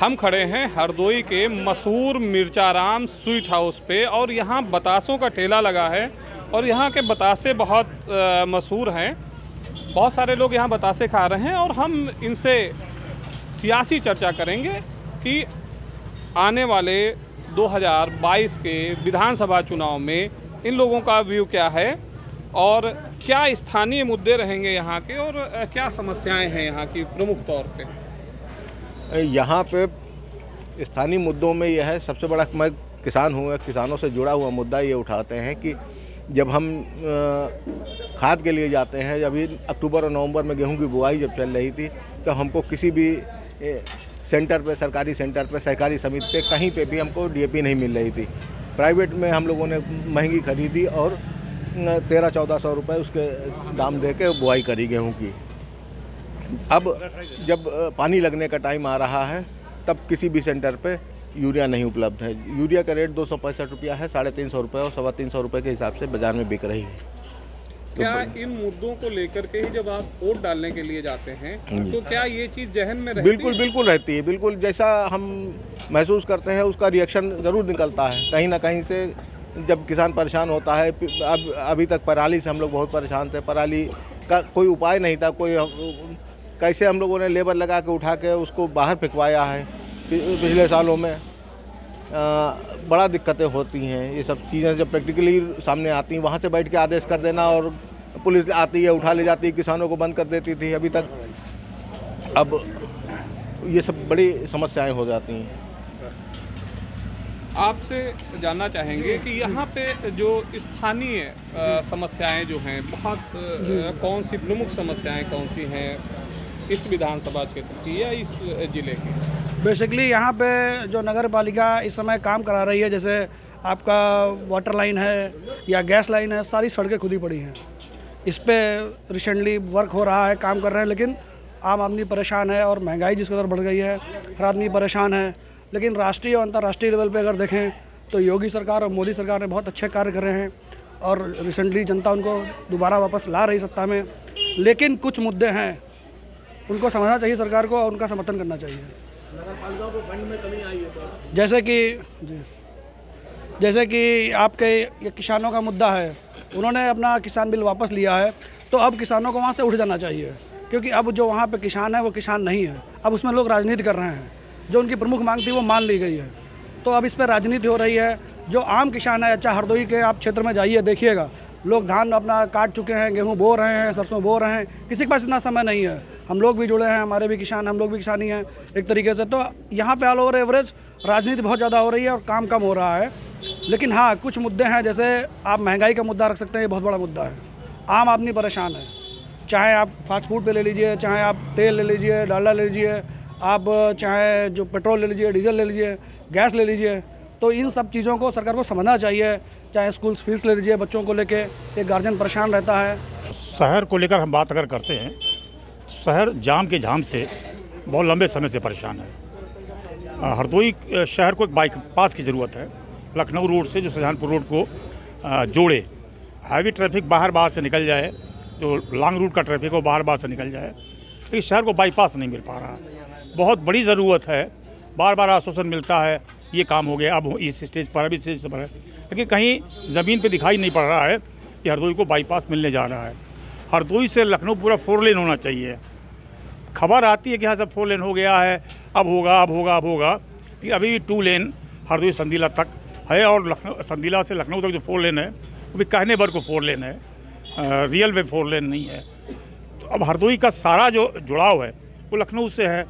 हम खड़े हैं हरदोई के मशहूर मिर्चाराम स्वीट हाउस पे और यहाँ बतासों का ठेला लगा है और यहाँ के बतासे बहुत मशहूर हैं। बहुत सारे लोग यहाँ बतासे खा रहे हैं और हम इनसे सियासी चर्चा करेंगे कि आने वाले 2022 के विधानसभा चुनाव में इन लोगों का व्यू क्या है और क्या स्थानीय मुद्दे रहेंगे यहाँ के और क्या समस्याएं हैं यहाँ की प्रमुख तौर पे। यहाँ पे स्थानीय मुद्दों में यह है, सबसे बड़ा, मैं किसान हूँ, किसानों से जुड़ा हुआ मुद्दा ये उठाते हैं कि जब हम खाद के लिए जाते हैं, जब अक्टूबर और नवंबर में गेहूं की बुआई जब चल रही थी, तो हमको किसी भी सेंटर पे, सरकारी सेंटर पे, सहकारी समिति पे, कहीं पे भी हमको डीएपी नहीं मिल रही थी। प्राइवेट में हम लोगों ने महंगी खरीदी और 1300-1400 रुपये उसके दाम दे के बुआई करी गेहूं की। अब जब पानी लगने का टाइम आ रहा है तब किसी भी सेंटर पे यूरिया नहीं उपलब्ध है। यूरिया का रेट 265 रुपया है, 350 रुपये और 325 रुपये के हिसाब से बाज़ार में बिक रही है। क्या इन मुद्दों को लेकर के ही जब आप वोट डालने के लिए जाते हैं तो क्या ये चीज़ जहन में रहती है? बिल्कुल रहती है। बिल्कुल जैसा हम महसूस करते हैं उसका रिएक्शन ज़रूर निकलता है कहीं ना कहीं से। जब किसान परेशान होता है, अब अभी तक पराली से हम लोग बहुत परेशान थे, पराली का कोई उपाय नहीं था, कैसे हम लोगों ने लेबर लगा के उठा के उसको बाहर फेंकवाया है पिछले सालों में। बड़ा दिक्कतें होती हैं ये सब चीज़ें जब प्रैक्टिकली सामने आती हैं। वहाँ से बैठ के आदेश कर देना और पुलिस आती है, उठा ले जाती है, किसानों को बंद कर देती थी अभी तक। अब ये सब बड़ी समस्याएं हो जाती हैं। आपसे जानना चाहेंगे कि यहाँ पे जो स्थानीय समस्याएं जो हैं, बहुत कौन सी प्रमुख समस्याएं कौन सी हैं इस विधानसभा क्षेत्र की या इस जिले की? बेसिकली यहाँ पे जो नगर पालिका इस समय काम करा रही है, जैसे आपका वाटर लाइन है या गैस लाइन है, सारी सड़कें खुदी पड़ी हैं। इस पे रिसेंटली वर्क हो रहा है, काम कर रहे हैं, लेकिन आम आदमी परेशान है और महंगाई जिस कदर बढ़ गई है, हर आदमी परेशान है। लेकिन राष्ट्रीय और अंतर्राष्ट्रीय लेवल पे अगर देखें तो योगी सरकार और मोदी सरकार ने बहुत अच्छे कार्य कर रहे हैं और रिसेंटली जनता उनको दोबारा वापस ला रही सत्ता में। लेकिन कुछ मुद्दे हैं, उनको समझना चाहिए सरकार को और उनका समर्थन करना चाहिए। फंड में कमी आई है जैसे कि आपके ये किसानों का मुद्दा है, उन्होंने अपना किसान बिल वापस लिया है, तो अब किसानों को वहाँ से उठ जाना चाहिए, क्योंकि अब जो वहाँ पे किसान है वो किसान नहीं है। अब उसमें लोग राजनीति कर रहे हैं, जो उनकी प्रमुख मांग थी वो मान ली गई है, तो अब इस पर राजनीति हो रही है। जो आम किसान है, अच्छा हरदोई के आप क्षेत्र में जाइए, देखिएगा लोग धान अपना काट चुके हैं, गेहूं बो रहे हैं, सरसों बो रहे हैं, किसी के पास इतना समय नहीं है। हम लोग भी जुड़े हैं, हमारे भी किसान, हम लोग भी किसानी हैं एक तरीके से। तो यहाँ पे ऑल ओवर एवरेज राजनीति बहुत ज़्यादा हो रही है और काम कम हो रहा है। लेकिन हाँ, कुछ मुद्दे हैं, जैसे आप महंगाई का मुद्दा रख सकते हैं, ये बहुत बड़ा मुद्दा है। आम आदमी परेशान है, चाहे आप फास्ट फूड पे ले लीजिए, चाहे आप तेल ले लीजिए, डालडा ले लीजिए, आप चाहे जो पेट्रोल ले लीजिए, डीजल ले लीजिए, गैस ले लीजिए। तो इन सब चीज़ों को सरकार को समझना चाहिए। चाहे स्कूल फीस ले लीजिए, बच्चों को लेके एक गार्जियन परेशान रहता है। शहर को लेकर हम बात अगर करते हैं, शहर जाम के झाम से बहुत लंबे समय से परेशान है। हरदोई शहर को एक बाईपास की ज़रूरत है, लखनऊ रोड से जो शाहजहानपुर रोड को जोड़े। हैवी ट्रैफिक बाहर से निकल जाए, जो लॉन्ग रूट का ट्रैफिक हो बाहर से निकल जाए, लेकिन शहर को बाईपास नहीं मिल पा रहा। बहुत बड़ी ज़रूरत है, बार आश्वासन मिलता है ये काम हो गया, अब इस स्टेज पर, अभी स्टेज पर है, लेकिन कहीं ज़मीन पे दिखाई नहीं पड़ रहा है कि हरदोई को बाईपास मिलने जा रहा है। हरदोई से लखनऊ पूरा 4 लेन होना चाहिए। खबर आती है कि हाँ सब 4 लेन हो गया है, अब होगा, लेकिन अभी भी 2 लेन हरदोई संदीला तक है और लखनऊ संदीला से लखनऊ तक जो 4 लेन है वो भी कहने भर को 4 लेन है, रियल वे 4 लेन नहीं है। तो अब हरदोई का सारा जो जुड़ाव है वो लखनऊ से है,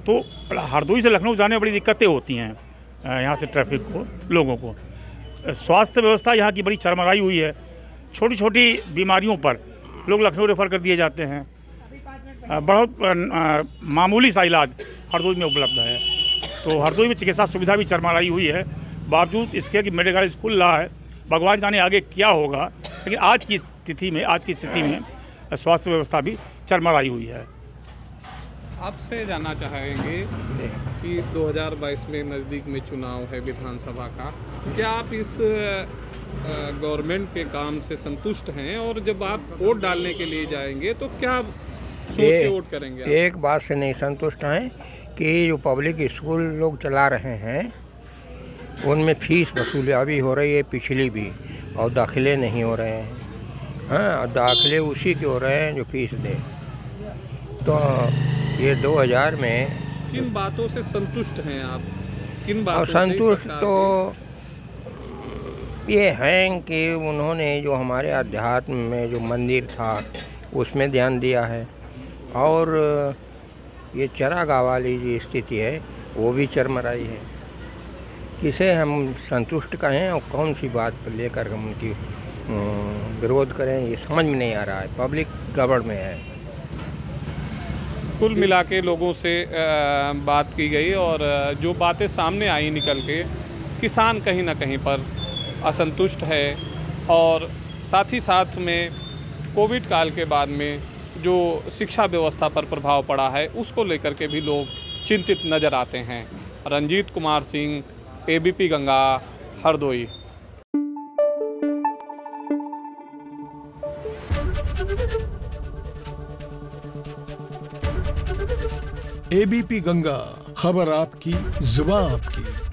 तो हरदोई से लखनऊ जाने में बड़ी दिक्कतें होती हैं यहाँ से ट्रैफिक को, लोगों को। स्वास्थ्य व्यवस्था यहाँ की बड़ी चरमराई हुई है, छोटी छोटी बीमारियों पर लोग लखनऊ रेफ़र कर दिए जाते हैं। बहुत मामूली सा इलाज हरदोई में उपलब्ध है, तो हरदोई में चिकित्सा सुविधा भी चरमराई हुई है। बावजूद इसके कि मेडिकल स्कूल रहा है, भगवान जाने आगे क्या होगा, लेकिन आज की स्थिति में स्वास्थ्य व्यवस्था भी चरमराई हुई है। आपसे जानना चाहेंगे कि 2022 में नज़दीक में चुनाव है विधानसभा का, क्या आप इस गवर्नमेंट के काम से संतुष्ट हैं और जब आप वोट डालने के लिए जाएंगे तो क्या सोच के वोट करेंगे? एक बात से नहीं संतुष्ट हैं, कि जो पब्लिक स्कूल लोग चला रहे हैं उनमें फ़ीस वसूली अभी हो रही है, पिछली भी, और दाखिले नहीं हो रहे हैं। हाँ, दाखिले उसी के हो रहे हैं जो फीस दें। तो ये 2000 में किन बातों से संतुष्ट हैं आप? किन बातों और से संतुष्ट सरकार तो ये हैं कि उन्होंने जो हमारे अध्यात्म में जो मंदिर था उसमें ध्यान दिया है, और ये चरागाह वाली जो स्थिति है वो भी चरमराई है। किसे हम संतुष्ट कहें और कौन सी बात पर लेकर हम उनकी विरोध करें, ये समझ में नहीं आ रहा है। पब्लिक गड़बड़ में है। कुल मिला के लोगों से बात की गई और जो बातें सामने आई निकल के, किसान कहीं ना कहीं पर असंतुष्ट है, और साथ ही साथ में कोविड काल के बाद में जो शिक्षा व्यवस्था पर प्रभाव पड़ा है उसको लेकर के भी लोग चिंतित नज़र आते हैं। रंजीत कुमार सिंह, एबीपी गंगा, हरदोई। एबीपी गंगा, खबर आपकी, जुबान आपकी।